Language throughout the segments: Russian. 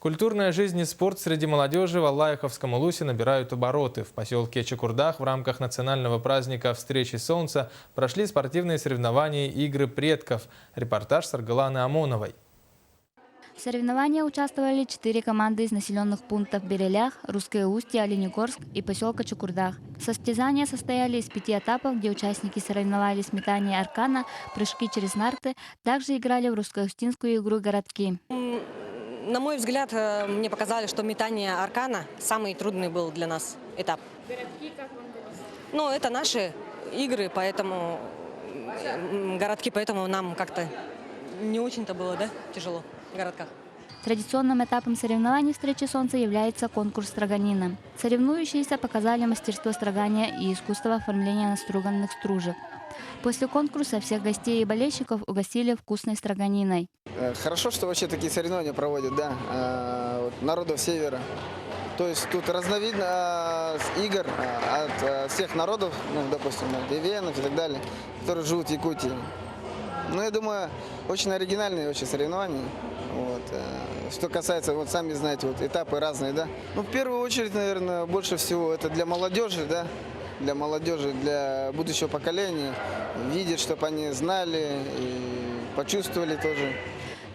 Культурная жизнь и спорт среди молодежи в Аллаиховском Улусе набирают обороты. В поселке Чакурдах в рамках национального праздника «Встречи солнца» прошли спортивные соревнования «Игры предков». Репортаж Саргаланы Амоновой. В соревнованиях участвовали 4 команды из населенных пунктов Берелях, Русское Устье, Оленегорск и поселка Чакурдах. Состязания состояли из 5 этапов, где участники соревновались в метании аркана, прыжки через нарты, также играли в русско-устинскую игру «Городки». На мой взгляд, мне показали, что метание аркана самый трудный был для нас этап. Городки как вам было? Ну, это наши игры, поэтому городки, поэтому нам как-то не очень-то было, да, тяжело в городках. Традиционным этапом соревнований «Встречи солнца» является конкурс строганина. Соревнующиеся показали мастерство строгания и искусство оформления наструганных стружек. После конкурса всех гостей и болельщиков угостили вкусной строганиной. Хорошо, что вообще такие соревнования проводят, да, народов севера. То есть тут разновидно игр от всех народов, ну, допустим, ивенов и так далее, которые живут в Якутии. Ну, я думаю, очень оригинальные очень соревнования. Вот. Что касается, вот сами знаете, вот этапы разные, да. Ну, в первую очередь, наверное, больше всего это для молодежи, да, для молодежи, для будущего поколения, видеть, чтобы они знали и почувствовали тоже.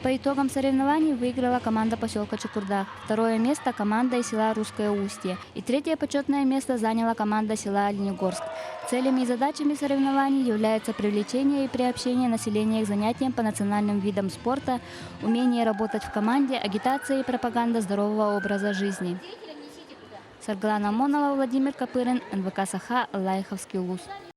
По итогам соревнований выиграла команда поселка Чакурдах. Второе место – команда из села Русское Устье. И третье почетное место заняла команда села Оленегорск. Целями и задачами соревнований является привлечение и приобщение населения к занятиям по национальным видам спорта, умение работать в команде, агитация и пропаганда здорового образа жизни. Саргалана Амонова, Владимир Копырин, НВК Саха, Аллаиховский Улус.